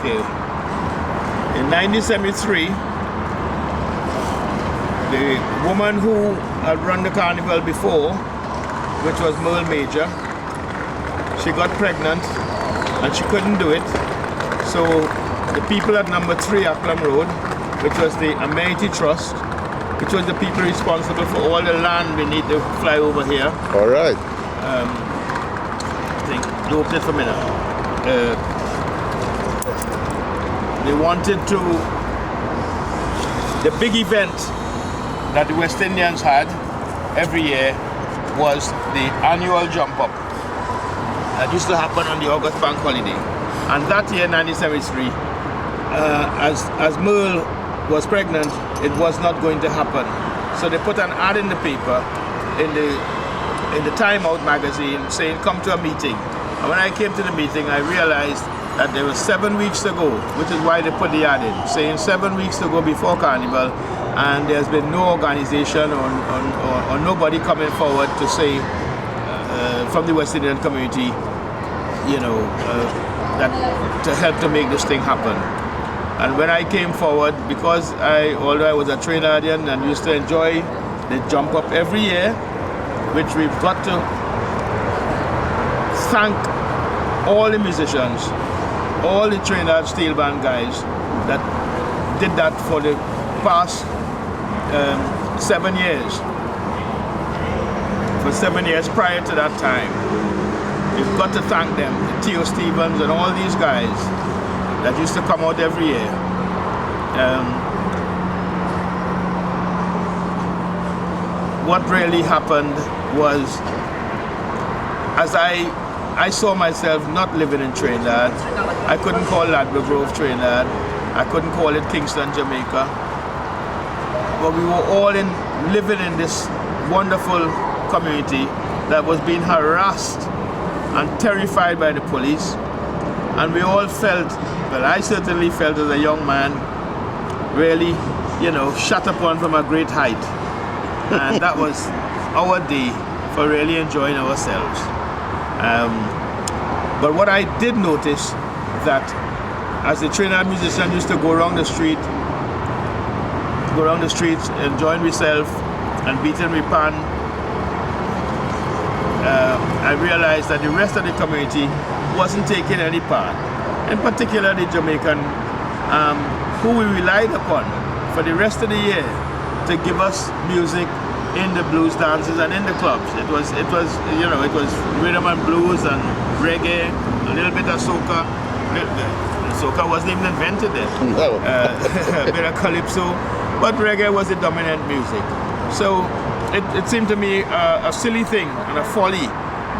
Okay. In 1973, the woman who had run the carnival before, which was Merle Major, she got pregnant and she couldn't do it. So the people at number 3 Acklam Road, which was the Amenity Trust, which was the people responsible for all the land beneath the flyover here. All right. I think you open it for me now. They wanted to, the big event that the West Indians had every year was the annual jump up. That used to happen on the August bank holiday. And that year, 1973, as Merle was pregnant, it was not going to happen. So they put an ad in the paper, in the Time Out magazine, saying, come to a meeting. And when I came to the meeting, I realized that there was 7 weeks to go, which is why they put the ad in, saying 7 weeks to go before Carnival, and there's been no organization or nobody coming forward to say, from the West Indian community, that to help to make this thing happen. And when I came forward, because although I was a Trinidadian and used to enjoy the jump up every year, which we've got to thank all the musicians, all the Trinidad Steel Band guys that did that for the past 7 years. For 7 years prior to that time. We've got to thank them, Theo Stevens and all these guys that used to come out every year. What really happened was, as I saw myself not living in Trinidad, I couldn't call Ladbroke Grove Trinidad, I couldn't call it Kingston, Jamaica, but we were all living in this wonderful community that was being harassed and terrified by the police. And we all felt, well, I certainly felt as a young man, really, shut upon from a great height. And that was our day for really enjoying ourselves. But what I did notice, that as the Trinidad musician used to go around the streets, enjoying myself and beating my pan, I realized that the rest of the community wasn't taking any part. In particular, the Jamaican, who we relied upon for the rest of the year to give us music in the blues dances and in the clubs. It was rhythm and blues and reggae, a little bit of soca. Soca wasn't even invented then. No. A bit of calypso, but reggae was the dominant music. So it seemed to me a silly thing and a folly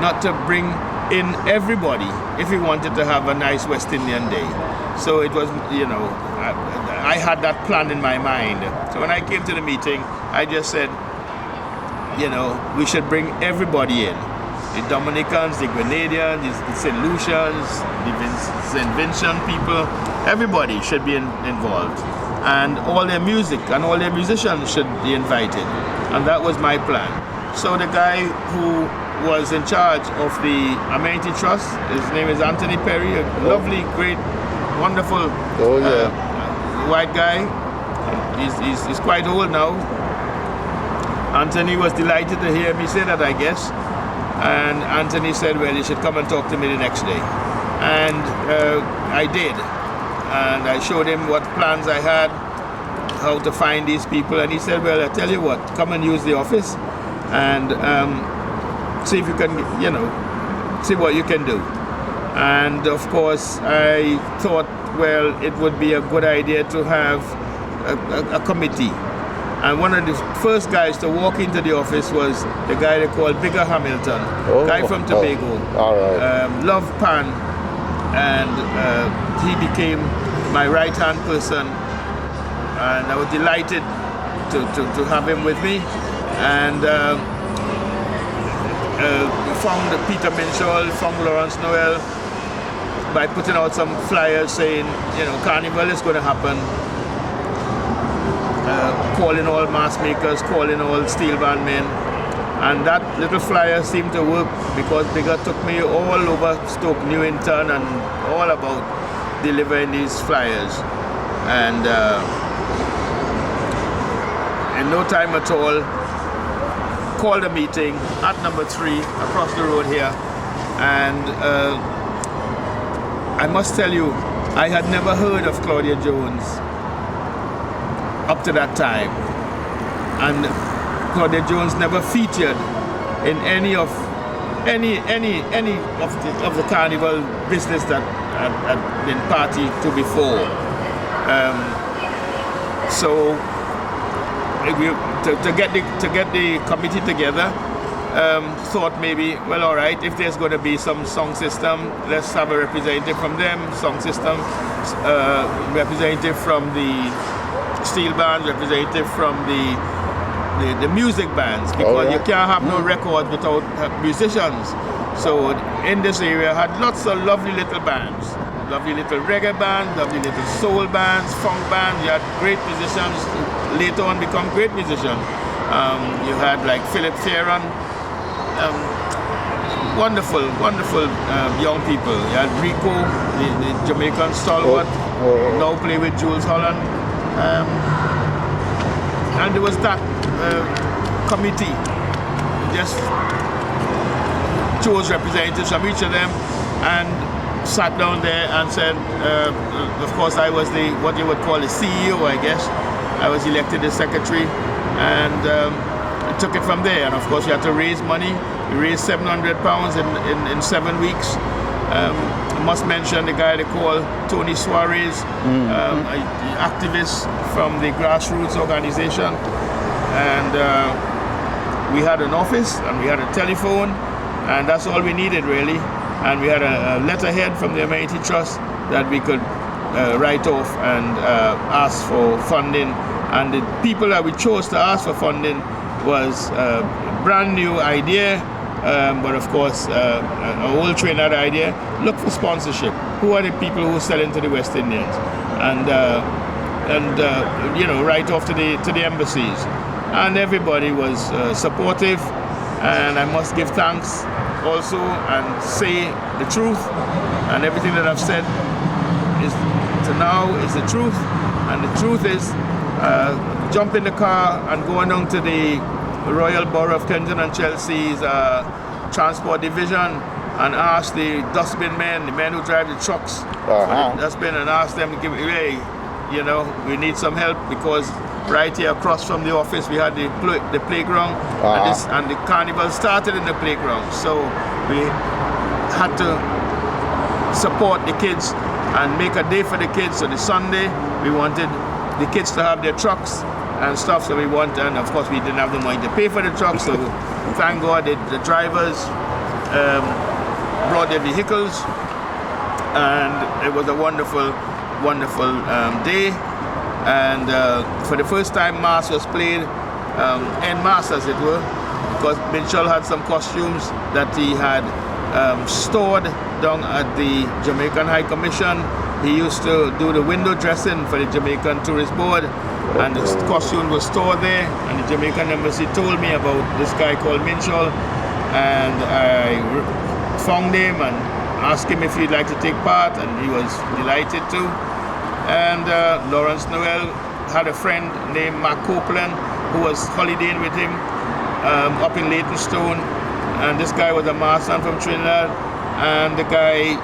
not to bring in everybody if we wanted to have a nice West Indian day. So it was, I had that plan in my mind. So when I came to the meeting, I just said, we should bring everybody in. The Dominicans, the Grenadians, the St. Lucians, the St. Vincent people, everybody should be involved. And all their music and all their musicians should be invited. And that was my plan. So the guy who was in charge of the Amenity Trust, his name is Anthony Perry, a lovely, great, wonderful white guy. He's quite old now. Anthony was delighted to hear me say that, I guess. And Anthony said, well, you should come and talk to me the next day. And I did. And I showed him what plans I had, how to find these people. And he said, well, I tell you what, come and use the office and see if you can, see what you can do. And of course, I thought, well, it would be a good idea to have a committee. And one of the first guys to walk into the office was the guy they called Bigger Hamilton, guy from Tobago. All right. Loved Pan, and he became my right-hand person. And I was delighted to have him with me. And we found Peter Minshall, found Lawrence Noel by putting out some flyers saying, Carnival is going to happen. Calling all mask makers, calling all steel band men. And that little flyer seemed to work because Bigger took me all over Stoke Newington and all about. delivering these flyers. And in no time at all, called a meeting at number 3 across the road here. And I must tell you, I had never heard of Claudia Jones up to that time. And Claudia Jones never featured in any of the carnival business that had been party to before. So to get the committee together, thought maybe, well, all right, if there's going to be some song system, let's have a representative from them, song system, representative from the steel bands, representative from the music bands, because you can't have no record without musicians. So in this area, had lots of lovely little bands, lovely little reggae bands, lovely little soul bands, funk bands. You had great musicians who later on become great musicians. You had like Philip Farron, wonderful young people. You had Rico, the Jamaican stalwart, now play with Jules Holland. And there was that committee, just chose representatives from each of them and sat down there and said, of course I was what you would call the CEO, I guess. I was elected as secretary, and took it from there. And of course we had to raise money. We raised £700 in 7 weeks. I must mention the guy they call Tony Suarez, an activist from the grassroots organization. And we had an office and we had a telephone, and that's all we needed really. And we had a letterhead from the Amenity Trust that we could write off and ask for funding. And the people that we chose to ask for funding was a brand new idea, but of course a whole Trinidad idea. Look for sponsorship. Who are the people who sell into the West Indians? And write off to the embassies. And everybody was supportive, and I must give thanks also and say the truth, and everything that I've said is to now is the truth. And the truth is, jump in the car and go down to the Royal Borough of Kensington and Chelsea's transport division and ask the dustbin men, the men who drive the trucks, for the dustbin, and ask them to give, hey, we need some help, because right here across from the office we had the playground, and the carnival started in the playground. So we had to support the kids and make a day for the kids. So the Sunday we wanted the kids to have their trucks and stuff, so and of course we didn't have the money to pay for the trucks, so thank God the drivers brought their vehicles, and it was a wonderful day. And for the first time mass was played en masse, as it were, because Minchell had some costumes that he had stored down at the Jamaican High Commission. He used to do the window dressing for the Jamaican Tourist Board, and the costume was stored there, and the Jamaican embassy told me about this guy called Minchell, and I found him and asked him if he'd like to take part, and he was delighted to. And Lawrence Noel had a friend named Mark Copeland who was holidaying with him up in Leytonstone, and this guy was a master from Trinidad, and the guy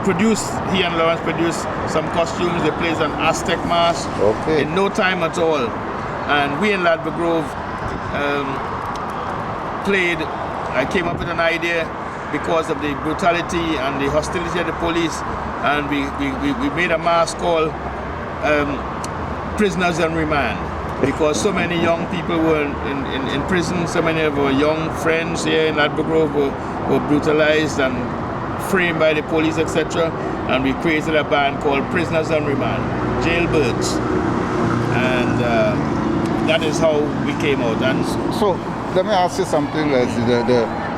he and Lawrence produced some costumes. They played an Aztec mask in no time at all. And we in Ladbroke Grove I came up with an idea because of the brutality and the hostility of the police, and we made a mask called Prisoners on Remand, because so many young people were in prison. So many of our young friends here in Ladbroke Grove were brutalized and framed by the police, etc. And we created a band called Prisoners on Remand, Jailbirds, and that is how we came out. And so let me ask you something, Leslie.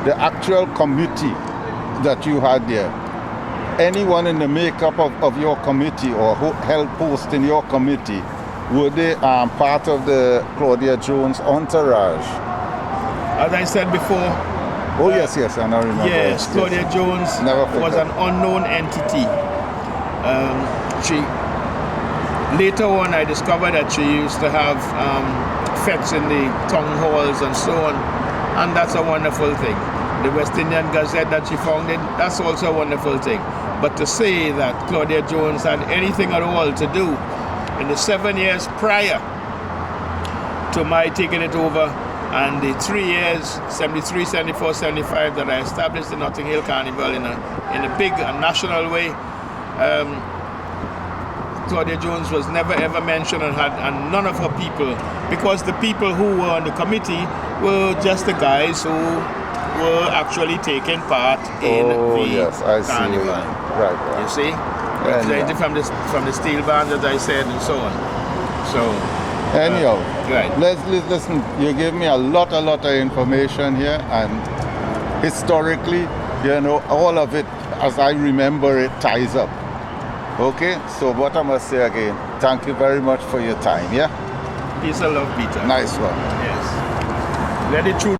The actual committee that you had there, anyone in the makeup of your committee or who held post in your committee, were they part of the Claudia Jones entourage? As I said before, yes, I now remember. Yes, Claudia Jones was an unknown entity. She later on, I discovered that she used to have fetes in the town halls and so on, and that's a wonderful thing. The West Indian Gazette that she founded, that's also a wonderful thing. But to say that Claudia Jones had anything at all to do in the 7 years prior to my taking it over, and the 3 years, 73, 74, 75, that I established the Notting Hill Carnival in a big national way, Claudia Jones was never ever mentioned, and none of her people, because the people who were on the committee were just the guys who were actually taking part in the carnival. Right. You see? Represented from the steel band, as I said, and so on. So anyhow, right. Let's listen. You gave me a lot of information here, and historically, all of it, as I remember it, ties up. Okay, so what I must say again, thank you very much for your time. Yeah. Peace and love, Peter. Nice one. Yes. Let it through.